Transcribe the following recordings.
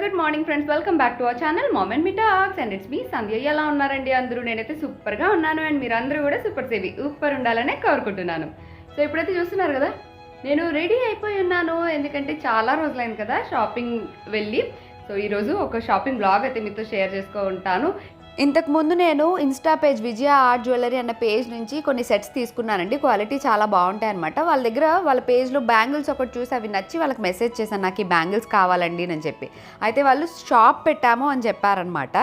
Good morning friends, welcome back to our channel mom and me talks and it's me Sandhya. ఎలా ఉన్నారండి అందరూ? నేనైతే సూపర్గా ఉన్నాను అండ్ మీరు అందరూ కూడా సూపర్ సేవి సూపర్ ఉండాలనే కోరుకుంటున్నాను. సో ఇప్పుడైతే చూస్తున్నారు కదా, నేను రెడీ అయిపోయి ఉన్నాను. ఎందుకంటే చాలా రోజులైంది కదా షాపింగ్ వెళ్ళి. సో ఈరోజు ఒక షాపింగ్ బ్లాగ్ అయితే మీతో షేర్ చేసుకుంటాను. ఇంతకుముందు నేను ఇన్స్టా పేజ్ విజయ ఆర్ట్ జ్యువెలరీ అన్న పేజ్ నుంచి కొన్ని సెట్స్ తీసుకున్నానండి. క్వాలిటీ చాలా బాగుంటాయి అనమాట. వాళ్ళ దగ్గర వాళ్ళ పేజ్లో బ్యాంగిల్స్ ఒకటి చూసి అవి నచ్చి వాళ్ళకి మెసేజ్ చేశాను, నాకు ఈ బ్యాంగిల్స్ కావాలండి అని చెప్పి. అయితే వాళ్ళు షాప్ పెట్టాము అని చెప్పారనమాట.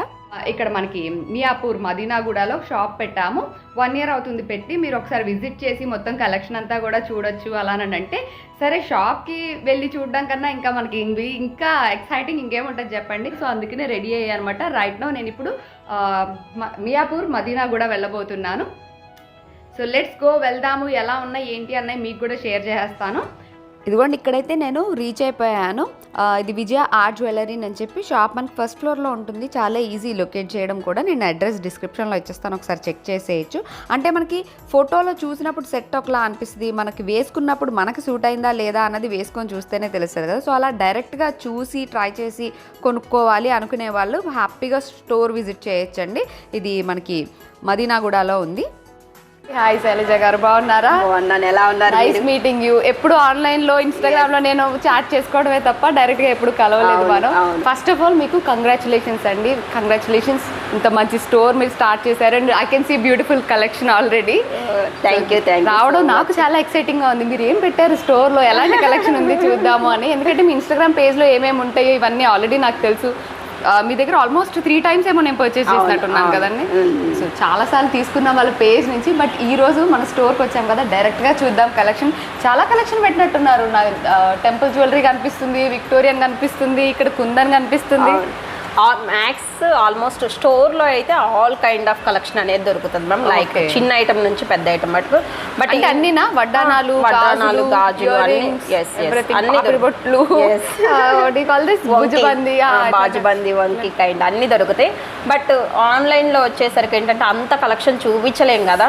ఇక్కడ మనకి మియాపూర్ మదీనాగూడలో షాప్ పెట్టాము. 1 year అవుతుంది పెట్టి. మీరు ఒకసారి విజిట్ చేసి మొత్తం కలెక్షన్ అంతా కూడా చూడొచ్చు అలానని అంటే, సరే షాప్కి వెళ్ళి చూడడం కన్నా ఇంకా మనకి ఇంకా ఎక్సైటింగ్ ఇంకేముంటుంది చెప్పండి. సో అందుకనే రెడీ అయ్యాయి అనమాట. రైట్ నో నేను ఇప్పుడు మియాపూర్ మదీనాగూడ వెళ్ళబోతున్నాను. సో లెట్స్ గో, వెళ్దాము. ఎలా ఉన్నాయి ఏంటి అన్నవి మీకు కూడా షేర్ చేస్తాను. ఇదిగోండి, ఇక్కడైతే నేను రీచ్ అయిపోయాను. ఇది విజయ ఆర్ట్ జ్యువెలరీ అని చెప్పి షాప్ మనకి ఫస్ట్ ఫ్లోర్లో ఉంటుంది. చాలా ఈజీ లొకేట్ చేయడం కూడా. నేను అడ్రస్ డిస్క్రిప్షన్లో ఇచ్చేస్తాను, ఒకసారి చెక్ చేసేయచ్చు. అంటే మనకి ఫోటోలో చూసినప్పుడు సెట్ ఒకలా అనిపిస్తుంది, మనకి వేసుకున్నప్పుడు మనకి సూట్ అయిందా లేదా అన్నది వేసుకొని చూస్తేనే తెలుస్తుంది కదా. సో అలా డైరెక్ట్గా చూసి ట్రై చేసి కొనుక్కోవాలి అనుకునే వాళ్ళు హ్యాపీగా స్టోర్ విజిట్ చేయొచ్చండి. ఇది మనకి మదీనాగూడలో ఉంది. హాయ్ శైలజ గారు, బాగున్నారా? బాగున్నాను. ఎలా ఉన్నారు? Nice meeting you. ఎప్పుడు ఆన్లైన్లో ఇన్స్టాగ్రామ్లో నేను చాట్ చేసుకోవడమే తప్ప డైరెక్ట్గా ఎప్పుడు కలవలేదు మనం. ఫస్ట్ ఆఫ్ ఆల్ మీకు కంగ్రాచులేషన్స్ అండి. కంగ్రాచులేషన్స్, ఇంత మంచి స్టోర్ మీరు స్టార్ట్ చేశారు and I can see beautiful collection already. Thank you. రావడం నాకు చాలా ఎక్సైటింగ్గా ఉంది. మీరు ఏం పెట్టారు స్టోర్లో, ఎలాంటి కలెక్షన్ ఉంది చూద్దాము అని. ఎందుకంటే మీ ఇన్స్టాగ్రామ్ పేజ్లో ఏమేమి ఉంటాయో ఇవన్నీ ఆల్రెడీ నాకు తెలుసు. మీ దగ్గర ఆల్మోస్ట్ 3 times ఏమో నేను పర్చేస్ చేసినట్టున్నాను కదండి. సో చాలాసార్లు తీసుకున్నాం వాళ్ళ పేజ్ నుంచి. బట్ ఈ రోజు మన స్టోర్కి వచ్చాం కదా, డైరెక్ట్గా చూద్దాం కలెక్షన్. చాలా కలెక్షన్ పెట్టినట్టున్నారు. నా టెంపుల్ జ్యువెలరీ కనిపిస్తుంది, విక్టోరియన్ కనిపిస్తుంది, ఇక్కడ కుందన్ కనిపిస్తుంది. మ్యాక్స్ ఆల్మోస్ట్ స్టోర్లో అయితే ఆల్ కైండ్ ఆఫ్ కలెక్షన్ అనేది దొరుకుతుంది మ్యామ్. లైక్ చిన్న ఐటమ్ నుంచి పెద్ద ఐటమ్ మటుకు. బట్ అన్నినా వడ్డానాలు, గాజులు బాజుబంది వంకి కైండ్ అన్ని దొరుకుతాయి. బట్ ఆన్లైన్ లో వచ్చేసరికి ఏంటంటే అంత కలెక్షన్ చూపించలేం కదా.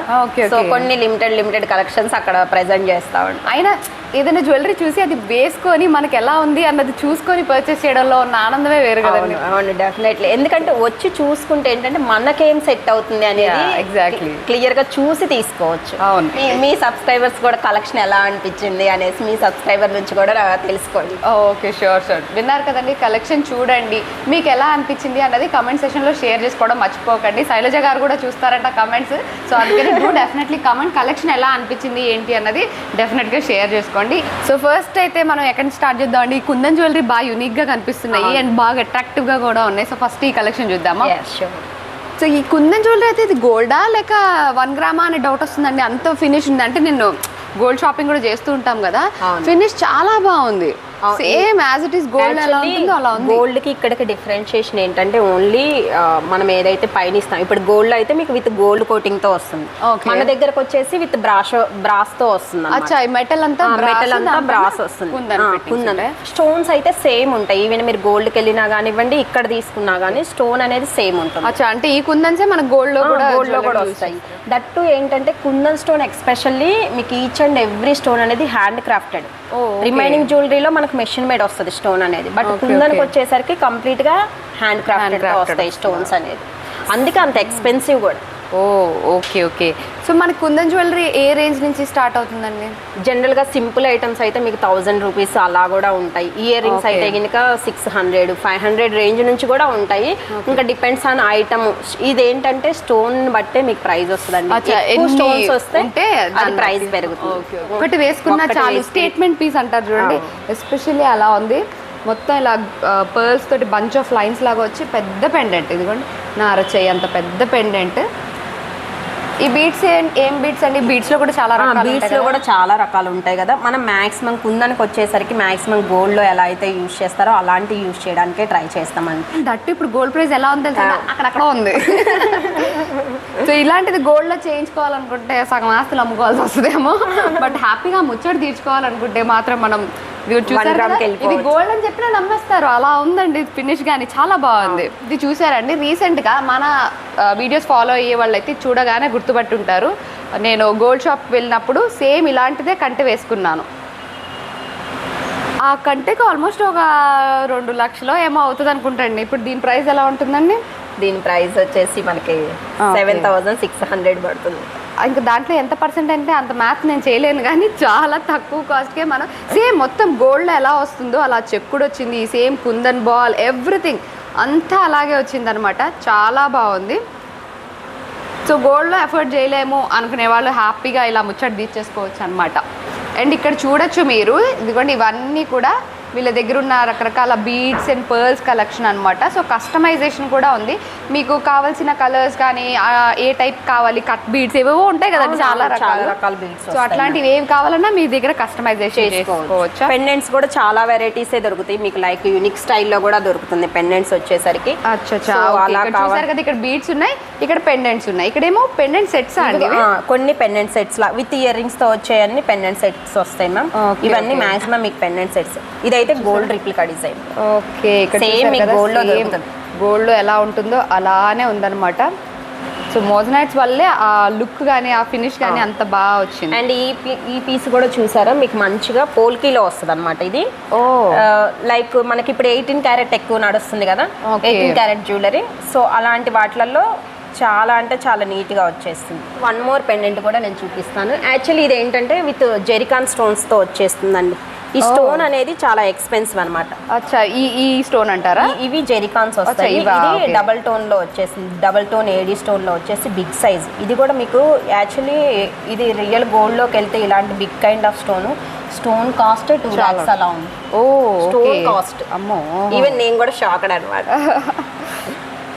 సో కొన్ని లిమిటెడ్ కలెక్షన్స్ అక్కడ ప్రెజెంట్ చేస్తా ఉంటాం. అయినా ఏదైనా జ్యువెలరీ చూసి అది వేసుకొని మనకి ఎలా ఉంది అన్నది చూసుకొని పర్చేస్ చేయడంలో ఉన్న ఆనందమే వేరు కదండి. అవును, డెఫినెట్లీ. ఎందుకంటే వచ్చి చూసుకుంటే ఏంటంటే మనకేం సెట్ అవుతుంది అనేది ఎగ్జాక్ట్లీ క్లియర్ గా చూసి తీసుకోవచ్చు. అవును, మీ సబ్స్క్రైబర్స్ కూడా కలెక్షన్ ఎలా అనిపించింది అనేసి మీ సబ్స్క్రైబర్ నుంచి కూడా తెలుసుకోండి. Okay, sure. విన్నారు కదండి, కలెక్షన్ చూడండి, మీకు ఎలా అనిపించింది అన్నది కమెంట్ సెషన్ లో షేర్ చేసుకోవడం మర్చిపోకండి. శైలజ గారు కూడా చూస్తారంట కమెంట్స్. సో అందుకని డెఫినెట్లీ కమెంట్, కలెక్షన్ ఎలా అనిపించింది ఏంటి అన్నది డెఫినెట్ గా షేర్ చేసుకోండి. సో ఫస్ట్ అయితే మనం ఎక్కడి నుంచి స్టార్ట్ చేద్దామండి. ఈ కుందన్ జ్యువెలరీ బాగా యూనిక్ గా కనిపిస్తున్నాయి అండ్ బాగా అట్రాక్టివ్ గా కూడా ఉన్నాయి. సో ఫస్ట్ ఈ కలెక్షన్ చూద్దామా? సో ఈ కుందన్ జ్యువెలరీ అయితే ఇది గోల్డా లేక 1 grama అనే డౌట్ వస్తుందండి. అంత ఫినిష్ ఉంది. అంటే నేను గోల్డ్ షాపింగ్ కూడా చేస్తూ ఉంటాం కదా, ఫినిష్ చాలా బాగుంది. Same as it is gold ఎలా ఉంటుందో అలా ఉంది. గోల్డ్ కి ఇక్కడికి డిఫరెన్షియేషన్ ఏంటంటే ఓన్లీ మనం ఏదైతే పైన ఇస్తాం, ఇప్పుడు గోల్డ్ అయితే మీకు విత్ గోల్డ్ కోటింగ్ తో వస్తుంది. మన దగ్గరకు వచ్చేసి విత్ బ్రాస్ తో వస్తుంది. మెటల్ అంతా బ్రాస్ వస్తుంది. స్టోన్స్ అయితే సేమ్ ఉంటాయి. ఈవెన్ మీరు గోల్డ్ కి వెళ్ళినా కానివ్వండి, ఇక్కడ తీసుకున్నా గానీ స్టోన్ అనేది సేమ్ ఉంటుంది. అంటే ఈ కుందన్సే మన గోల్డ్ లో కూడా వస్తాయి. దట్టు ఏంటంటే కుందన్ స్టోన్ ఎక్స్పెషల్లీ మీకు ఈచ్ అండ్ ఎవ్రీ స్టోన్ అనేది హ్యాండ్ క్రాఫ్టెడ్. రిమైనింగ్ జ్యువెలరీలో మనకు మెషిన్ మేడ్ వస్తుంది స్టోన్ అనేది. బట్ కుందన్కి వచ్చేసరికి కంప్లీట్ గా హ్యాండ్ క్రాఫ్టెడ్ వస్తాయి స్టోన్స్ అనేది. అందుకే అంత ఎక్స్పెన్సివ్ కూడా. ఓకే. సో మనకి కుందన్ జ్యువెలరీ ఏ రేంజ్ నుంచి స్టార్ట్ అవుతుందండి? జనరల్ గా సింపుల్ ఐటమ్స్ అయితే మీకు 1000 రూపీస్ అలా కూడా ఉంటాయి. ఇయర్ రింగ్స్ అయితే కనుక 600, 500 రేంజ్ నుంచి కూడా ఉంటాయి. ఇంకా డిపెండ్స్ ఆన్ ఐటమ్. ఇదేంటంటే స్టోన్ బట్టే మీకు ప్రైస్ వస్తుందండి. స్టోన్స్ వస్తే అది ప్రైస్ పెరుగుతుంది. ఒకటి వేసుకున్నా చాలు. స్టేట్మెంట్ పీస్ అంటారు చూడండి, ఎస్పెషల్లీ అలా ఉంది. మొత్తం ఇలా పర్ల్స్ తోటి బంచ్ ఆఫ్ లైన్స్ లాగా వచ్చి పెద్ద పెండెంట్. ఇదిగోండి, నారచేయి అంత పెద్ద పెండెంట్. ఈ బీడ్స్ ఏం బీడ్స్ అండి? బీడ్స్ లో కూడా చాలా రకాలు ఉంటాయి కదా. మనం మాక్సిమం కుందన్కి వచ్చేసరికి మాక్సిమం గోల్డ్ లో ఎలా అయితే యూజ్ చేస్తారో అలాంటి యూజ్ చేయడానికే ట్రై చేస్తామండి. దట్టు ఇప్పుడు గోల్డ్ ప్రైస్ ఎలా ఉంది అక్కడక్కడ ఉంది. సో ఇలాంటిది గోల్డ్ లో చేయించుకోవాలనుకుంటే సగం ఆస్తులు అమ్ముకోవాల్సి వస్తుందేమో. బట్ హ్యాపీగా ముచ్చట తీర్చుకోవాలనుకుంటే మాత్రం మనం ఇది చూసారు గ్రామ్ కదా? ఇది గోల్డ్ అని చెప్పినా నమ్మేస్తారు, అలా ఉందండి ఫినిష్ కానీ చాలా బాగుంది. ఇది చూసారండి రీసెంట్గా మన వీడియోస్ ఫాలో అయ్యే వాళ్ళైతే చూడగానే గుర్తుపట్టి ఉంటారు. నేను గోల్డ్ షాప్కి వెళ్ళినప్పుడు సేమ్ ఇలాంటిదే కంటె వేసుకున్నాను. ఆ కంటెకి ఆల్మోస్ట్ ఒక 2 లక్షలు ఏమో అవుతుంది అనుకుంటండి. ఇప్పుడు దీని ప్రైస్ ఎలా ఉంటుందండి? దీని ప్రైస్ వచ్చేసి మనకి 7,600 పడుతుంది. ఇంకా దాంట్లో ఎంత పర్సెంట్ అంటే అంత మ్యాథ్ నేను చేయలేను, కానీ చాలా తక్కువ కాస్ట్కే మనం సేమ్ మొత్తం గోల్డ్లో ఎలా వస్తుందో అలా చెక్కుడు వచ్చింది. సేమ్ కుందన్ బాల్ ఎవ్రీథింగ్ అంతా అలాగే వచ్చిందనమాట. చాలా బాగుంది. సో గోల్డ్లో ఎఫర్ట్ చేయలేము అనుకునే వాళ్ళు హ్యాపీగా ఇలా ముచ్చట తీర్చేసుకోవచ్చు అనమాట. అండ్ ఇక్కడ చూడొచ్చు మీరు, ఇదిగోండి ఇవన్నీ కూడా వీళ్ళ దగ్గర ఉన్న రకరకాల బీడ్స్ అండ్ పర్ల్స్ కలెక్షన్ అనమాట. సో కస్టమైజేషన్ కూడా ఉంది. మీకు కావాల్సిన కలర్స్ కానీ ఏ టైప్ కావాలి, కట్ బీడ్స్ ఏవేవో ఉంటాయి కదండి, చాలా రకాల బీడ్స్. సో అట్లాంటివి ఏవి కావాలన్నా మీ దగ్గర కస్టమైజేషన్ చేసుకోవచ్చు. పెండెంట్స్ కూడా చాలా వెరైటీసే దొరుకుతాయి మీకు, లైక్ యూనిక్ స్టైల్లో కూడా దొరుకుతుంది పెండెంట్స్ వచ్చేసరికి. చూసారు కదా, ఇక్కడ బీడ్స్ ఉన్నాయి, ఇక్కడ పెండెంట్స్ ఉన్నాయి. ఇక్కడేమో పెండెంట్ సెట్స్ అండి, కొన్ని pendant sets with ear rings తో వచ్చేయన్ని పెండెంట్ సెట్స్ వస్తాయి మ్యామ్. ఇవన్నీ మాక్సిమం మీకు పెండెంట్ సెట్స్. ఇదైతే గోల్డ్ రిప్లికా డిజైన్. ఓకే, ఇక్కడ సేమ్ గోల్డ్ లో దొరుకుతుంది. గోల్డ్ లో ఎలా ఉంటుందో అలానే ఉందన్నమాట. సో మోజనైట్స్ వల్లే ఆ లుక్ కానీ ఆ ఫినిష్ కానీ అంత బాగా వచ్చింది. అండ్ ఈ పీస్ కూడా చూసారా మీకు మంచిగా పోల్కీలో వస్తుంది అనమాట. ఇది లైక్ మనకి ఇప్పుడు 18 క్యారెట్ ఎక్కువ నడుస్తుంది కదా, 18 క్యారెట్ జ్యువెలరీ. సో అలాంటి వాటిలలో చాలా అంటే చాలా నీట్గా వచ్చేస్తుంది. వన్ మోర్ పెండెంట్ కూడా నేను చూపిస్తాను. యాక్చువల్లీ ఇది ఏంటంటే విత్ జెరికాన్ స్టోన్స్తో వచ్చేస్తుందండి. ఈ స్టోన్ అనేది చాలా ఎక్స్పెన్సివ్ అనమాట. అచ్చా, ఈ స్టోన్ అంటారా? ఇవి జెరికాన్స్ వస్తాయి. ఇది డబల్ టోన్ లో వచ్చేసింది, డబల్ టోన్ ఏడీ స్టోన్ లో వచ్చేసి బిగ్ సైజ్. ఇది కూడా మీకు యాక్చువల్లీ ఇది రియల్ గోల్డ్ లోకి వెళ్తే ఇలాంటి big kind of stone cost 2 lakhs అలా ఉంది. స్టోన్ కాస్ట్ అమ్మో, ఈవెన్ నేను కూడా షాక్డ్ అనమాట.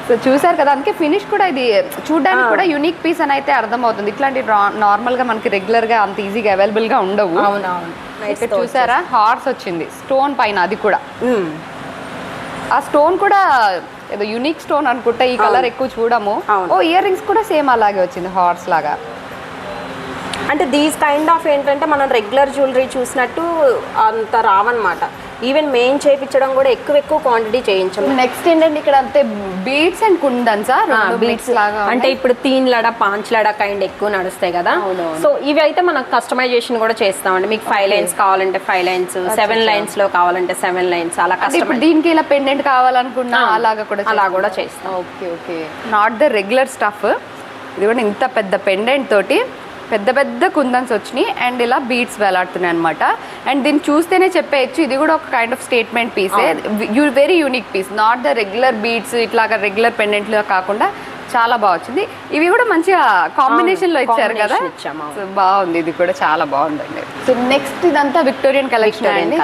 సో చూసారు కదా, అందుకే ఫినిష్ కూడా ఇది చూడడానికి కూడా యూనిక్ పీస్ అని అయితే అర్థమవుతుంది. ఇట్లాంటి నార్మల్గా మనకి రెగ్యులర్గా అంత ఈజీగా అవైలబుల్గా ఉండవు. అవునవును. ఇక్కడ చూసారా హార్స్ వచ్చింది స్టోన్ పైన, అది కూడా ఆ స్టోన్ కూడా ఏదో యూనిక్ స్టోన్ అనుకుంటా. ఈ కలర్ ఎక్కువ చూడము. ఇయర్ రింగ్స్ కూడా సేమ్ అలాగే వచ్చింది హార్స్ లాగా. అంటే దీస్ కైండ్ ఆఫ్ ఏంటంటే మనం రెగ్యులర్ జ్యువెలరీ చూసినట్టు అంత రావన్నమాట. ఈవెన్ మెయిన్ చేయించడం కూడా ఎక్కువ క్వాంటిటీ చేయించాము. నెక్స్ట్ ఏంటంటే ఇక్కడ అంతే బీడ్స్ అండ్ కుందన్స్ బీడ్స్ లాగా, అంటే ఇప్పుడు 3 లడ 5 లడ కైండ్ ఎక్కువ నడుస్తాయి కదా. సో ఇవి అయితే మనం కస్టమైజేషన్ కూడా చేస్తామండి. మీకు 5 లైన్స్ కావాలంటే 5 లైన్స్, 7 లైన్స్ లో కావాలంటే 7 లైన్స్, అలా కస్టమైజ్. దీనికి ఇలా పెండెంట్ కావాలనుకున్నా అలా కూడా చేస్తాం. Okay, not the regular stuff. ఇది కూడా ఇంత పెద్ద పెండెంట్ తోటి పెద్ద కుందన్స్ వచ్చినాయి అండ్ ఇలా బీడ్స్ వేలాడుతున్నాయి అనమాట. అండ్ దీన్ని చూస్తేనే చెప్పేయచ్చు ఇది కూడా ఒక కైండ్ ఆఫ్ స్టేట్మెంట్ పీసే, very unique piece. Not the regular beads ఇట్లాగా రెగ్యులర్ పెండెంట్లో కాకుండా చాలా బాగా వచ్చింది. ఇవి కూడా మంచిగా కాంబినేషన్ లో ఇచ్చారు కదా, బాగుంది. ఇది కూడా చాలా బాగుందండి. సో నెక్స్ట్ ఇదంతా విక్టోరియన్ కలెక్షన్ అండి.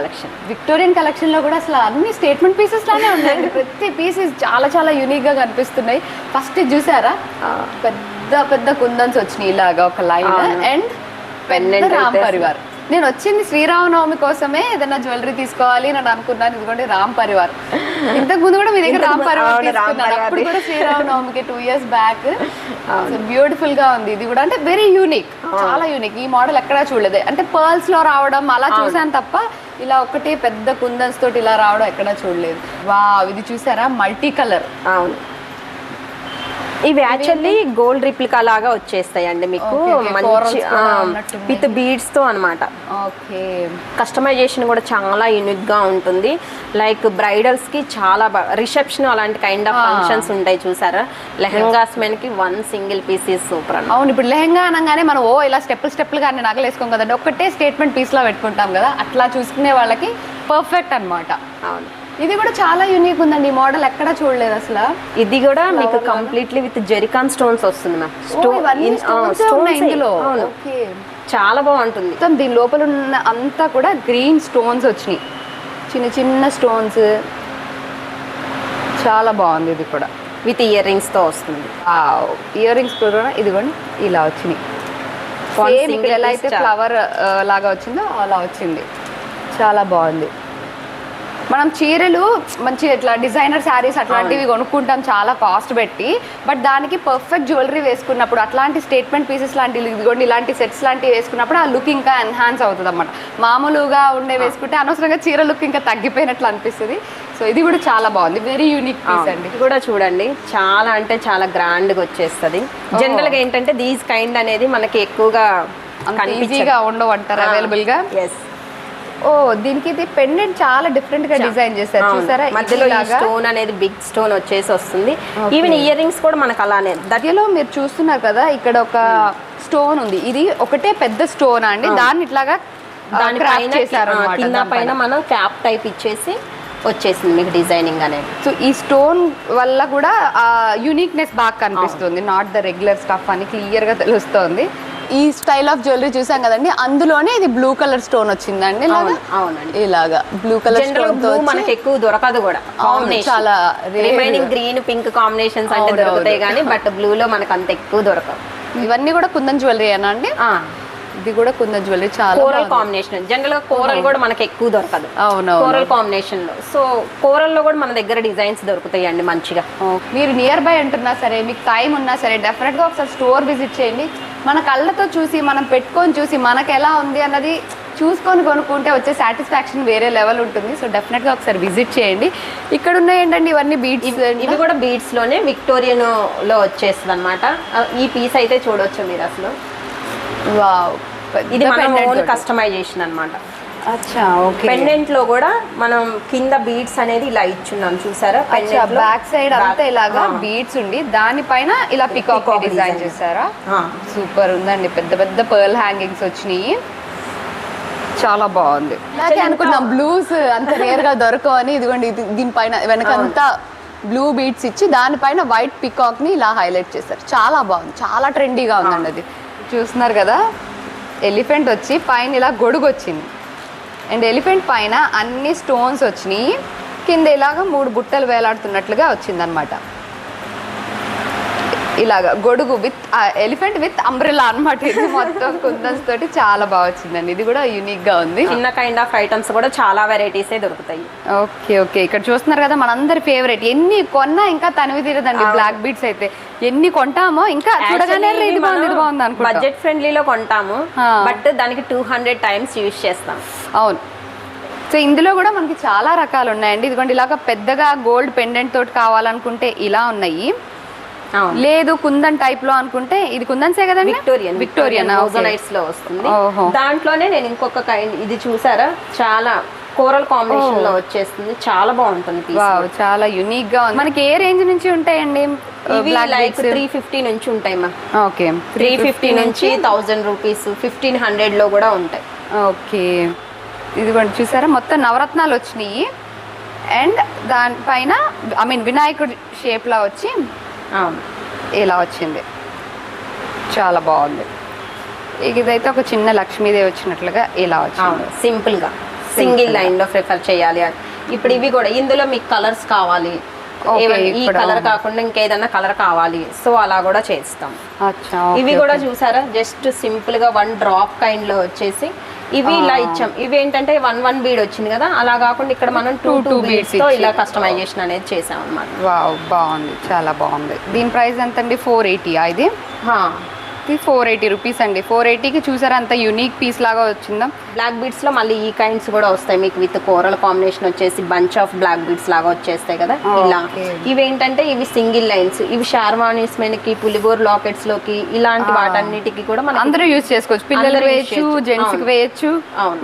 విక్టోరియన్ కలెక్షన్ లో కూడా అసలు అన్ని స్టేట్మెంట్ పీసెస్ లానే ఉన్నాయండి. ప్రతి పీసెస్ చాలా యూనిక్ గా కనిపిస్తున్నాయి. ఫస్ట్ చూసారా, పెద్ద కుందన్స్ వచ్చినాయి ఇలాగా ఒక లైన్ అండ్ పెద్ద రామ్ పరివార్. నేను వచ్చింది శ్రీరామనవమి కోసమే ఏదైనా జ్యువెలరీ తీసుకోవాలి అని అనుకున్నాను. ఇదిగోండి రామ్ పరివార్. ఇంతకు ముందు కూడా మీ దగ్గర రామ్ పరివార్ తీసుకున్నాను, అప్పుడు కూడా శ్రీరామనవమికి 2 years బ్యాక్. బ్యూటిఫుల్ గా ఉంది ఇది కూడా, అంటే వెరీ యూనిక్, చాలా యూనిక్. ఈ మోడల్ ఎక్కడా చూడలేదు. అంటే పర్ల్స్ లో రావడం అలా చూసాను తప్ప ఇలా ఒకటే పెద్ద కుందన్స్ తోటి ఇలా రావడం ఎక్కడా చూడలేదు. వావ్, ఇది చూసారా మల్టీ కలర్. అవును, ఇవి యాక్చువల్లీ గోల్డ్ రిప్లికా లాగా వచ్చేస్తాయండి మీకు, మంచి విత్ బీడ్స్ తో అనమాట. ఓకే, కస్టమైజేషన్ కూడా చాలా యూనిక్ గా ఉంటుంది. లైక్ బ్రైడల్స్ కి చాలా రిసెప్షన్ అలాంటి కైండ్ ఆఫ్ ఫంక్షన్స్ ఉంటాయి చూసారా, లెహంగాస్ మెన్ కి 1 single piece సూపర్ అన్న. అవును, ఇప్పుడు లెహంగా అనగానే మనం ఇలా స్టెప్పులు కానీ నగలేసుకోం కదండి, ఒక్కటే స్టేట్మెంట్ పీస్ లా పెట్టుకుంటాం కదా, అట్లా చూసుకునే వాళ్ళకి పర్ఫెక్ట్ అనమాట. అవును, ఇది కూడా చాలా యూనిక్ ఉందండి. ఈ మోడల్ ఎక్కడా చూడలేదు అసలు. ఇది కూడా మీకు కంప్లీట్లీ విత్ జెరికాన్ స్టోన్స్ వస్తుంది మ్యామ్. చాలా బాగుంటుంది. దీని లోపల ఉన్న అంతా కూడా గ్రీన్ స్టోన్స్ వచ్చినాయి, చిన్న స్టోన్స్. చాలా బాగుంది. ఇది కూడా విత్ ఇయర్ రింగ్స్ తో వస్తుంది. ఇయర్ రింగ్స్ కూడా ఇదిగోండి ఇలా వచ్చినాయి. ఎలా అయితే ఫ్లవర్ లాగా వచ్చిందో అలా వచ్చింది. చాలా బాగుంది. మనం చీరలు మంచి ఇట్లా డిజైనర్ శారీస్ అట్లాంటివి కొనుక్కుంటాం చాలా కాస్ట్ పెట్టి, బట్ దానికి పర్ఫెక్ట్ జ్యువెలరీ వేసుకున్నప్పుడు అట్లాంటి స్టేట్మెంట్ పీసెస్ లాంటివి ఇదిగోండి ఇలాంటి సెట్స్ లాంటివి వేసుకున్నప్పుడు ఆ లుక్ ఇంకా ఎన్హాన్స్ అవుతుంది అన్నమాట. మామూలుగా ఉండే వేసుకుంటే అనవసరంగా చీర లుక్ ఇంకా తగ్గిపోయినట్లు అనిపిస్తుంది. సో ఇది కూడా చాలా బాగుంది, వెరీ యూనిక్ పీస్ అండి. ఇది కూడా చూడండి చాలా అంటే చాలా గ్రాండ్గా వచ్చేస్తుంది. జనరల్గా ఏంటంటే దీస్ కైండ్ అనేది మనకి ఎక్కువగా ఈజీగా ఉండవు అంటారు అవైలబుల్ గా. ఓ దీనికి ఇది పెండెంట్ చాలా డిఫరెంట్ గా డిజైన్ చేశారు చూసారా, మధ్యలో స్టోన్ అనేది బిగ్ స్టోన్ వచ్చేసి వస్తుంది. ఈవెన్ ఇయర్ రింగ్స్ కూడా మనకు అలానే దగ్గరలో మీరు చూస్తున్నారు కదా, ఇక్కడ ఒక స్టోన్ ఉంది, ఇది ఒకటే పెద్ద స్టోన్ అండి, దాన్ని ఇట్లాగా దానిపైన కింద పైన మనం క్యాప్ టైప్ ఇచ్చేసి వచ్చేసింది మీకు డిజైనింగ్ అనేది. సో ఈ స్టోన్ వల్ల కూడా యూనిక్నెస్ బాగా కనిపిస్తుంది, నాట్ ద రెగ్యులర్ స్టఫ్ అని క్లియర్ గా తెలుస్తుంది. ఈ స్టైల్ ఆఫ్ జ్యువెలరీ చూసాం కదండి, అందులోనే ఇది బ్లూ కలర్ స్టోన్ వచ్చిందండి. అవునండి, ఇలాగా బ్లూ కలర్ స్టోన్ తో మనకి ఎక్కువ దొరకదు కూడా. చాలా రిమైనింగ్ గ్రీన్ పింక్ కాంబినేషన్స్ అంటే దొరుకుతాయి కానీ బట్ బ్లూ లో మనకు అంత ఎక్కువ దొరకదు. ఇవన్నీ కూడా కుందన్ జ్యువెలరీ అనా అండి? ఇది కూడా కుందన్ జ్యువెలరీ చాలా కోరల్ కాంబినేషన్. జనరల్ గా కోరల్ కూడా మనకి ఎక్కువ దొరకదు. అవును, కోరల్ కాంబినేషన్ లో. సో కోరల్ లో కూడా మన దగ్గర డిజైన్స్ దొరుకుతాయి అండి మంచిగా. మీరు నియర్ బై అంటున్నా సరే, మీకు టైం ఉన్నా సరే డెఫినెట్ గా ఒకసారి స్టోర్ విజిట్ చేయండి. మన కళ్ళతో చూసి మనం పెట్టుకొని చూసి మనకు ఎలా ఉంది అన్నది చూసుకొని కొనుక్కుంటే వచ్చే సాటిస్ఫాక్షన్ వేరే లెవెల్ ఉంటుంది. సో డెఫినెట్ గా ఒకసారి విజిట్ చేయండి. ఇక్కడ ఉన్నాయి ఏంటండి ఇవన్నీ బీడ్స్, ఇవి కూడా బీడ్స్ లోనే విక్టోరియన్ లో వచ్చేస్తుంది అనమాట. ఈ పీస్ అయితే చూడొచ్చు మీరు అసలు. వావ్, ఇది మనం ఓన్ కస్టమైజేషన్ అన్నమాట. అచ్చా, ఓకే. పెండెంట్ లో కూడా మనం కింద బీడ్స్ అనేది ఇలా ఇచ్చున్నాం చూసారా, బ్యాక్ సైడ్ అంతా ఇలాగా బీడ్స్ ఉండి దానిపైన ఇలా పికాక్ డిజైన్ చేశారా. సూపర్ ఉందండి, పెద్ద పెద్ద పర్ల్ హ్యాంగింగ్స్ వచ్చినాయి, చాలా బాగుంది. అలాగే అనుకున్నాం బ్లూస్ అంత రేర్ గా దొరకవని, ఇదిగోండి దీనిపైన వెనకంతా బ్లూ బీడ్స్ ఇచ్చి దానిపైన వైట్ పికాక్ ని ఇలా హైలైట్ చేశారు, చాలా బాగుంది, చాలా ట్రెండీగా ఉందండి. అది చూస్తున్నారు కదా, ఎలిఫెంట్ వచ్చి పైన ఇలా గొడుగు వచ్చింది అండ్ ఎలిఫెంట్ పైన అన్ని స్టోన్స్ వచ్చినాయి, కింద ఇలాగ 3 బుట్టలు వేలాడుతున్నట్లుగా వచ్చిందనమాట. ఇలాగ గొడుగు విత్ ఎలిఫెంట్ విత్ అంబ్రెల్లా అనమాట. ఇది మొత్తం కుందన్స్ తోటి చాలా బాగా వచ్చిందండి. ఇది కూడా యూనిక్ గా ఉంది. చిన్న కైండ్ ఆఫ్ ఐటమ్స్ కూడా చాలా వెరైటీసే దొరుకుతాయి. ఓకే ఓకే, ఇక్కడ చూస్తున్నారు కదా మనందరి ఫేవరెట్, ఎన్ని కొన్నా ఇంకా తనివి తీరదండి బ్లాక్ బీడ్స్ అయితే. ఎన్ని కొంటామో ఇంకా చూడగానే ఇది బాగుంది అనుకో. బడ్జెట్ ఫ్రెండ్లీలో కొంటాము బట్ దానికి 200 టైమ్స్ యూజ్ చేస్తాం. అవును. సో ఇందులో కూడా మనకి చాలా రకాలు ఉన్నాయండి. ఇదిగోండి ఇలాగ పెద్దగా గోల్డ్ పెండెంట్ తోటి కావాలనుకుంటే ఇలా ఉన్నాయి, లేదు కుందన్ టైప్ లో అనుకుంటే ఇది కుందన్సే కదండి, విక్టోరియన్ లో వస్తుంది. దాంట్లోనే నేను ఇంకొక కైండ్ ఇది చూసారా, చాలా కోరల్ కాంబినేషన్ లో వచ్చేస్తుంది, చాలా బాగుంటుంది. చాలా యూనిక్ గా ఉంది. మనకి ఏ రేంజ్ నుంచి ఉంటాయండి? ఇవి లైక్ 350 నుంచి ఉంటాయి మా. ఓకే, 350 నుంచి 1000 రూపీస్, 1500 లో కూడా ఉంటాయి. ఓకే, ఇదిగోండి చూసారా మొత్తం నవరత్నాలు వచ్చినాయి అండ్ దానిపైన వినాయకుడి షేప్ లా వచ్చి ఇలా వచ్చింది, చాలా బాగుంది. ఇదైతే ఒక చిన్న లక్ష్మీదేవి వచ్చినట్లుగా ఇలా వచ్చింది, సింపుల్ గా సింగిల్ లైన్ లో ప్రిఫర్ చేయాలి. ఇప్పుడు ఇవి కూడా ఇందులో మీకు కలర్స్ కావాలి, ఈ కలర్ కాకుండా ఇంకేదన్నా కలర్ కావాలి, సో అలా కూడా చేస్తాం. ఇవి కూడా చూసారా, జస్ట్ సింపుల్ గా 1 డ్రాప్ కైండ్ లో వచ్చేసి ఇవి ఇలా ఇచ్చాం. ఇవి ఏంటంటే 1 బీడ్ వచ్చింది కదా, అలా కాకుండా ఇక్కడ మనం 2 బీడ్స్ తో ఇలా కస్టమైజేషన్ అనేది చేసాం అన్నమాట. వావ్, బాగుంది, చాలా బాగుంది. దీని ప్రైస్ ఎంత అండి? 480. ఇది 480 రూపీస్ అండి. 480కి చూసారా అంత యూనిక్ పీస్ లాగా వచ్చిందా. బ్లాక్ బీడ్స్ లో మళ్ళీ ఈ కైండ్స్ కూడా వస్తాయి మీకు, విత్ కోరల్ కాంబినేషన్ వచ్చేసి బంచ్ ఆఫ్ బ్లాక్ బీడ్స్ లాగా వచ్చేస్తాయి కదా ఇలా. ఇవి ఏంటంటే ఇవి సింగిల్ లైన్స్, ఇవి షార్వానీస్ మనకి పులిగోర్ లాకెట్స్ లోకి ఇలాంటి వాటన్నిటికి కూడా మనం అందరూ యూజ్ చేసుకోవచ్చు. పిల్లలు వేయచ్చు, జెంట్స్ కి వేయచ్చు,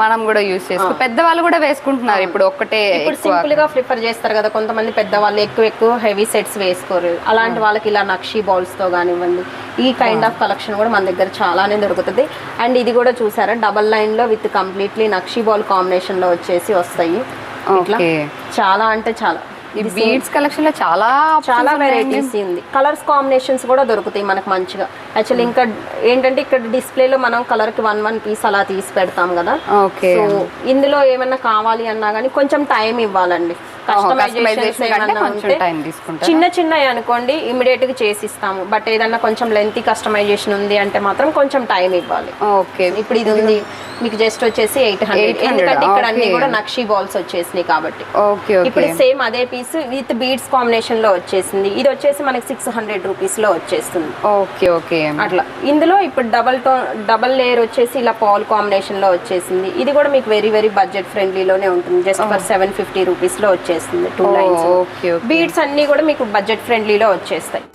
మనం కూడా యూజ్ చేసుకోవచ్చు. పెద్దవాళ్ళు కూడా వేసుకుంటున్నారు ఇప్పుడు. ఒక్కటే ఇప్పుడు సింపుల్ గా ప్రిఫర్ చేస్తారు కదా కొంతమంది పెద్దవాళ్ళు, ఎక్కువ హెవీ సెట్స్ వేసుకోరు. అలాంటి వాళ్ళకి ఇలా నక్షీ బాల్స్ తో కానివ్వండి, ఈ కైండ్ ఆఫ్ కలెక్షన్ కూడా మన దగ్గర చాలానే దొరుకుతుంది. అండ్ ఇది కూడా చూసారా, డబల్ లైన్ లో with completely nakshi ball combination లో వచ్చేసి వస్తాయి. ఇట్లా చాలా అంటే చాలా ఈ బీడ్స్ కలెక్షన్ లో చాలా వెరైటీస్ ఉంది. కలర్స్ కాంబినేషన్స్ కూడా దొరుకుతాయి మనకు మంచిగా. యాక్చువల్లీ ఇంకా ఏంటంటే ఇక్కడ డిస్ప్లేలో మనం కలర్ కి 1 పీస్ అలా తీసి పెడతాం కదా. సో ఇందులో ఏమన్నా కావాలి అన్నా కానీ కొంచెం టైం ఇవ్వాలండి. కస్టమైజేషన్స్ ఏమన్నా ఉంటే చిన్న చిన్నవి అనుకోండి ఇమిడియట్ గా చేసిస్తాము. బట్ ఏదన్నా కొంచెం లెంతీ కస్టమైజేషన్ ఉంది అంటే మాత్రం కొంచెం టైం ఇవ్వాలి. ఓకే, ఇప్పుడు ఇది ఉంది మీకు జస్ట్ వచ్చేసి 800, ఎందుకంటే ఇక్కడ అన్ని కూడా నక్షి బాల్స్ వచ్చేసినాయి కాబట్టి. ఓకే, ఇప్పుడు సేమ్ అదే పీస్ విత్ బీడ్స్ కాంబినేషన్ లో వచ్చేసింది. ఇది వచ్చేసి మనకి 600 రూపీస్ లో వచ్చేస్తుంది. ఓకే ఓకే, అట్లా ఇందులో ఇప్పుడు డబల్ లేయర్ వచ్చేసి ఇలా పాల్ కాంబినేషన్ లో వచ్చేసింది. ఇది కూడా మీకు వెరీ వెరీ బడ్జెట్ ఫ్రెండ్లీలోనే ఉంటుంది. జస్ట్ ఫర్ 750 రూపీస్ లో వచ్చేస్తుంది 2 లైన్స్. బీడ్స్ అన్ని కూడా మీకు బడ్జెట్ ఫ్రెండ్లీలో వచ్చేస్తాయి.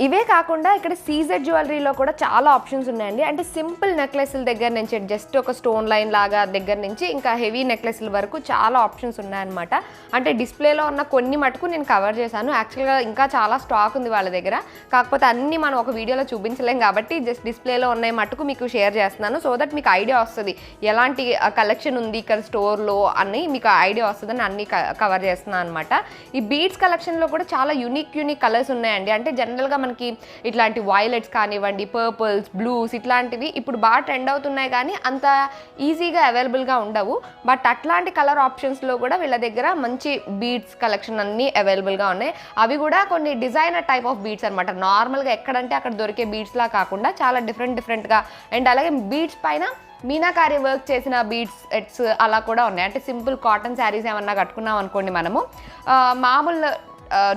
ఇవే కాకుండా ఇక్కడ సీజెడ్ జ్యువెలరీలో కూడా చాలా ఆప్షన్స్ ఉన్నాయండి. అంటే సింపుల్ నెక్లెస్ల దగ్గర నుంచి జస్ట్ ఒక స్టోన్ లైన్ లాగా దగ్గర నుంచి ఇంకా హెవీ నెక్లెస్ల వరకు చాలా ఆప్షన్స్ ఉన్నాయన్నమాట. అంటే డిస్ప్లేలో ఉన్న కొన్ని మటుకు నేను కవర్ చేశాను. యాక్చువల్గా ఇంకా చాలా స్టాక్ ఉంది వాళ్ళ దగ్గర, కాకపోతే అన్నీ మనం ఒక వీడియోలో చూపించలేం కాబట్టి జస్ట్ డిస్ప్లేలో ఉన్నాయి మటుకు మీకు షేర్ చేస్తున్నాను. సో దట్ మీకు ఐడియా వస్తుంది ఎలాంటి కలెక్షన్ ఉంది ఇక్కడ స్టోర్లో అని మీకు ఐడియా వస్తుందని అన్నీ కవర్ చేస్తున్నాను అనమాట. ఈ బీడ్స్ కలెక్షన్లో కూడా చాలా యూనిక్ కలర్స్ ఉన్నాయండి. అంటే జనరల్గా మనకి ఇట్లాంటి వైలెట్స్ కానివ్వండి, పర్పుల్స్, బ్లూస్ ఇట్లాంటివి ఇప్పుడు బాగా ట్రెండ్ అవుతున్నాయి కానీ అంత ఈజీగా అవైలబుల్గా ఉండవు. బట్ అట్లాంటి కలర్ ఆప్షన్స్లో కూడా వీళ్ళ దగ్గర మంచి బీడ్స్ కలెక్షన్ అన్నీ అవైలబుల్గా ఉన్నాయి. అవి కూడా కొన్ని డిజైనర్ టైప్ ఆఫ్ బీడ్స్ అనమాట. నార్మల్గా ఎక్కడంటే అక్కడ దొరికే బీడ్స్లా కాకుండా చాలా డిఫరెంట్గా అండ్ అలాగే బీడ్స్ పైన మీనాకారి వర్క్ చేసిన బీడ్స్ ఎట్స్ అలా కూడా ఉన్నాయి. అంటే సింపుల్ కాటన్ శారీస్ ఏమన్నా కట్టుకున్నాం అనుకోండి, మనము మామూలు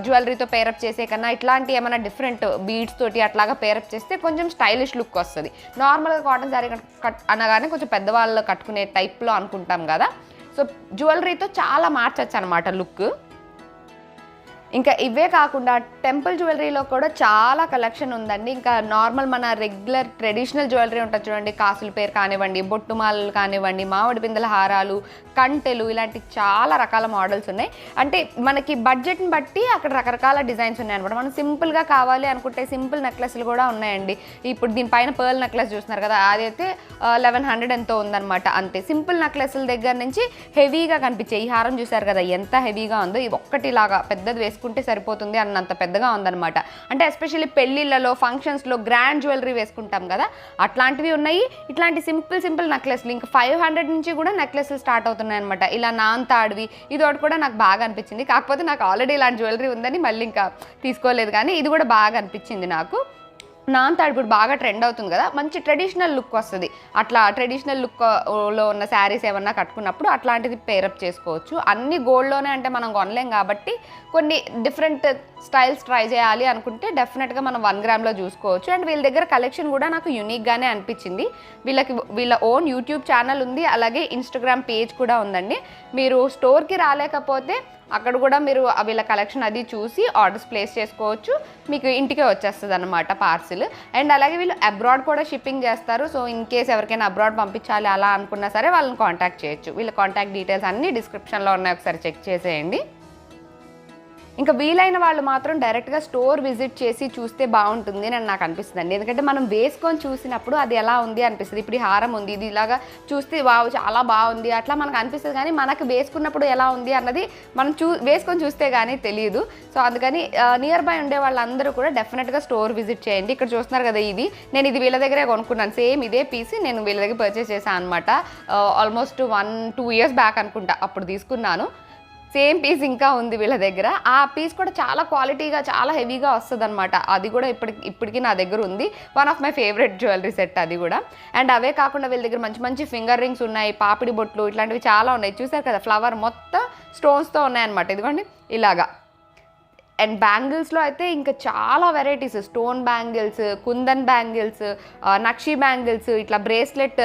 జ్యువెలరీతో పేరప్ చేసే కన్నా ఇట్లాంటి ఏమైనా డిఫరెంట్ బీడ్స్ తోటి అట్లాగా పేరప్ చేస్తే కొంచెం స్టైలిష్ లుక్ వస్తుంది. నార్మల్గా కాటన్ శారీ అనగానే కొంచెం పెద్దవాళ్ళు కట్టుకునే టైప్లో అనుకుంటాం కదా. సో జ్యువెలరీతో చాలా మార్చచ్చు అనమాట లుక్. ఇంకా ఇవే కాకుండా టెంపుల్ జ్యువెలరీలో కూడా చాలా కలెక్షన్ ఉందండి. ఇంకా నార్మల్ మన రెగ్యులర్ ట్రెడిషనల్ జ్యువెలరీ ఉంటుంది చూడండి, కాసుల పేరు కానివ్వండి, బొట్టుమాలలు కానివ్వండి, మామిడి బిందెల హారాలు, కంటెలు, ఇలాంటి చాలా రకాల మోడల్స్ ఉన్నాయి. అంటే మనకి బడ్జెట్ని బట్టి అక్కడ రకరకాల డిజైన్స్ ఉన్నాయి అనమాట. మనం సింపుల్గా కావాలి అనుకుంటే సింపుల్ నెక్లెస్లు కూడా ఉన్నాయండి. ఇప్పుడు దీనిపైన పర్ల్ నెక్లెస్ చూస్తున్నారు కదా, అదైతే 1100 ఎంతో ఉందన్నమాట. అంతే సింపుల్ నెక్లెస్ల దగ్గర నుంచి హెవీగా కనిపించే ఈ హారం చూసారు కదా ఎంత హెవీగా ఉందో, ఇది ఒక్కటిలాగా పెద్దది వేసుకుంటే సరిపోతుంది అన్నంత పెద్దగా ఉందన్నమాట. అంటే ఎస్పెషల్లీ పెళ్ళిళ్ళలో, ఫంక్షన్స్లో గ్రాండ్ జ్యువెలరీ వేసుకుంటాం కదా, అట్లాంటివి ఉన్నాయి. ఇట్లాంటి సింపుల్ నెక్లెస్లు ఇంకా 500 నుంచి కూడా నెక్లెస్లు స్టార్ట్ అవుతున్నాయి అనమాట. ఇలా నాంతాడివి ఇది ఒకటి కూడా నాకు బాగా అనిపించింది. కాకపోతే నాకు ఆల్రెడీ ఇలాంటి జ్యువెలరీ ఉందని మళ్ళీ ఇంకా తీసుకోలేదు, కానీ ఇది కూడా బాగా అనిపించింది నాకు. నాంతాడు ఇప్పుడు బాగా ట్రెండ్ అవుతుంది కదా, మంచి ట్రెడిషనల్ లుక్ వస్తుంది. అట్లా ట్రెడిషనల్ లుక్లో ఉన్న శారీస్ ఏమన్నా కట్టుకున్నప్పుడు అట్లాంటిది పేరప్ చేసుకోవచ్చు. అన్ని గోల్డ్లోనే అంటే మనం కొనలేం కాబట్టి కొన్ని డిఫరెంట్ స్టైల్స్ ట్రై చేయాలి అనుకుంటే డెఫినెట్గా మనం 1 గ్రామ్లో చూసుకోవచ్చు. అండ్ వీళ్ళ దగ్గర కలెక్షన్ కూడా నాకు యూనిక్గానే అనిపించింది. వీళ్ళ ఓన్ యూట్యూబ్ ఛానల్ ఉంది, అలాగే ఇన్స్టాగ్రామ్ పేజ్ కూడా ఉందండి. మీరు స్టోర్కి రాలేకపోతే అక్కడ కూడా మీరు వీళ్ళ కలెక్షన్ అది చూసి ఆర్డర్స్ ప్లేస్ చేసుకోవచ్చు, మీకు ఇంటికే వచ్చేస్తుంది అనమాట పార్సిల్. అండ్ అలాగే వీళ్ళు అబ్రాడ్ కూడా షిప్పింగ్ చేస్తారు. సో ఇన్ కేస్ ఎవరికైనా అబ్రాడ్ పంపించాలి అలా అనుకున్నా సరే వాళ్ళని కాంటాక్ట్ చేయొచ్చు. వీళ్ళ కాంటాక్ట్ డీటెయిల్స్ అన్నీ డిస్క్రిప్షన్లో ఉన్నాయి, ఒకసారి చెక్ చేసేయండి. ఇంకా వీలైన వాళ్ళు మాత్రం డైరెక్ట్గా స్టోర్ విజిట్ చేసి చూస్తే బాగుంటుంది అని నాకు అనిపిస్తుంది. ఎందుకంటే మనం వేసుకొని చూసినప్పుడు అది ఎలా ఉంది అనిపిస్తుంది. ఇప్పుడు ఈ హారం ఉంది, ఇది ఇలాగా చూస్తే వావ్ చాలా బాగుంది అట్లా మనకు అనిపిస్తుంది, కానీ మనకు వేసుకున్నప్పుడు ఎలా ఉంది అన్నది మనం వేసుకొని చూస్తే కానీ తెలియదు. సో అందుకని నియర్ బై ఉండే వాళ్ళందరూ కూడా డెఫినెట్గా స్టోర్ విజిట్ చేయండి. ఇక్కడ చూస్తున్నారు కదా, నేను ఇది వీళ్ళ దగ్గరే కొనుక్కున్నాను. సేమ్ ఇదే పీస్ నేను వీళ్ళ దగ్గర పర్చేస్ చేశాను అనమాట. ఆల్మోస్ట్ 1-2 ఇయర్స్ బ్యాక్ అనుకుంటా అప్పుడు తీసుకున్నాను. సేమ్ పీస్ ఇంకా ఉంది వీళ్ళ దగ్గర. ఆ పీస్ కూడా చాలా క్వాలిటీగా చాలా హెవీగా వస్తుంది అనమాట. అది కూడా ఇప్పటికీ నా దగ్గర ఉంది. One of my favourite jewellery set అది కూడా. అండ్ అవే కాకుండా వీళ్ళ దగ్గర మంచి ఫింగర్ రింగ్స్ ఉన్నాయి, పాపిడి బొట్లు ఇట్లాంటివి చాలా ఉన్నాయి. చూసారు కదా, ఫ్లవర్ మొత్తం స్టోన్స్తో ఉన్నాయన్నమాట. ఇదిగోండి ఇలాగా. అండ్ బ్యాంగిల్స్లో అయితే ఇంకా చాలా varieties, stone bangles, kundan bangles, nakshi bangles, ఇట్లా బ్రేస్లెట్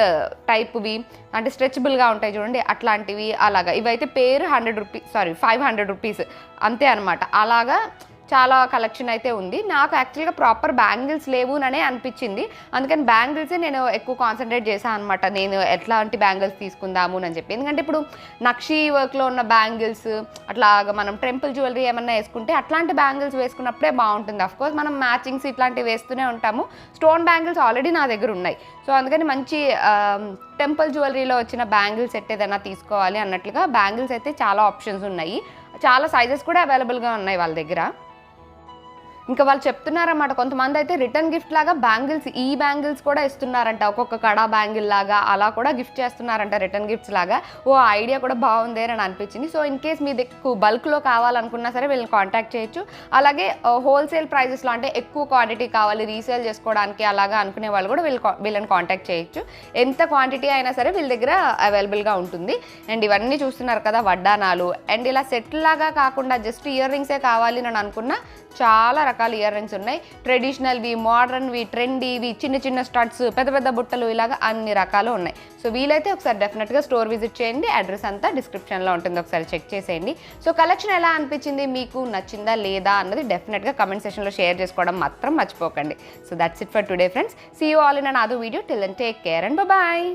టైప్వి అంటే స్ట్రెచబుల్గా ఉంటాయి చూడండి అట్లాంటివి. అలాగా ఇవైతే పేరు 500 రూపీస్ అంతే అనమాట. అలాగా చాలా కలెక్షన్ అయితే ఉంది. నాకు యాక్చువల్గా ప్రాపర్ బ్యాంగిల్స్ లేవు అనే అనిపించింది, అందుకని బ్యాంగిల్సే నేను ఎక్కువ కాన్సన్ట్రేట్ చేశాను అనమాట. నేను ఎట్లాంటి బ్యాంగిల్స్ తీసుకుందాము అని చెప్పి. ఎందుకంటే ఇప్పుడు నక్షి వర్క్లో ఉన్న బ్యాంగిల్స్ అట్లాగా మనం టెంపుల్ జ్యువెలరీ ఏమన్నా వేసుకుంటే అట్లాంటి బ్యాంగిల్స్ వేసుకున్నప్పుడే బాగుంటుంది. అఫ్కోర్స్ మనం మ్యాచింగ్స్ ఇట్లాంటివి వేస్తూనే ఉంటాము. స్టోన్ బ్యాంగిల్స్ ఆల్రెడీ నా దగ్గర ఉన్నాయి. సో అందుకని మంచి టెంపుల్ జ్యువెలరీలో వచ్చిన బ్యాంగిల్స్ సెట్ ఏదైనా తీసుకోవాలి అన్నట్లుగా బ్యాంగిల్స్ అయితే చాలా ఆప్షన్స్ ఉన్నాయి. చాలా సైజెస్ కూడా అవైలబుల్గా ఉన్నాయి వాళ్ళ దగ్గర. ఇంకా వాళ్ళు చెప్తున్నారన్నమాట, కొంతమంది అయితే రిటర్న్ గిఫ్ట్ లాగా బ్యాంగిల్స్, ఈ బ్యాంగిల్స్ కూడా ఇస్తున్నారంట, ఒక్కొక్క కడా బ్యాంగిల్ లాగా అలా కూడా గిఫ్ట్ చేస్తున్నారంట రిటర్న్ గిఫ్ట్స్ లాగా. ఓ ఐడియా కూడా బాగుంది అని అనిపించింది. సో ఇన్ కేస్ మీ ఎక్కువ బల్క్లో కావాలనుకున్నా సరే వీళ్ళని కాంటాక్ట్ చేయొచ్చు. అలాగే హోల్సేల్ ప్రైజెస్లో అంటే ఎక్కువ క్వాంటిటీ కావాలి రీసేల్ చేసుకోవడానికి అలాగా అనుకునే వాళ్ళు కూడా వీళ్ళని కాంటాక్ట్ చేయొచ్చు. ఎంత క్వాంటిటీ అయినా సరే వీళ్ళ దగ్గర అవైలబుల్గా ఉంటుంది. అండ్ ఇవన్నీ చూస్తున్నారు కదా వడ్డానాలు, అండ్ ఇలా సెట్ లాగా కాకుండా జస్ట్ ఇయర్ రింగ్సే కావాలి అని అనుకున్నా చాలా రకాల ఇయర్ రింగ్స్ ఉన్నాయి. ట్రెడిషనల్వి, మోడర్న్వి, ట్రెండీవి, చిన్న చిన్న స్టడ్స్, పెద్ద పెద్ద బుట్టలు, ఇలాగా అన్ని రకాలు ఉన్నాయి. సో వీలైతే ఒకసారి డెఫినెట్గా స్టోర్ విజిట్ చేయండి. అడ్రస్ అంతా డిస్క్రిప్షన్లో ఉంటుంది, ఒకసారి చెక్ చేసేయండి. సో కలెక్షన్ ఎలా అనిపించింది, మీకు నచ్చిందా లేదా అన్నది డెఫినెట్గా కమెంట్ సెక్షన్లో షేర్ చేసుకోవడం మాత్రం మర్చిపోకండి. So that's it for today friends. See you all in another video. Till then take care and bye.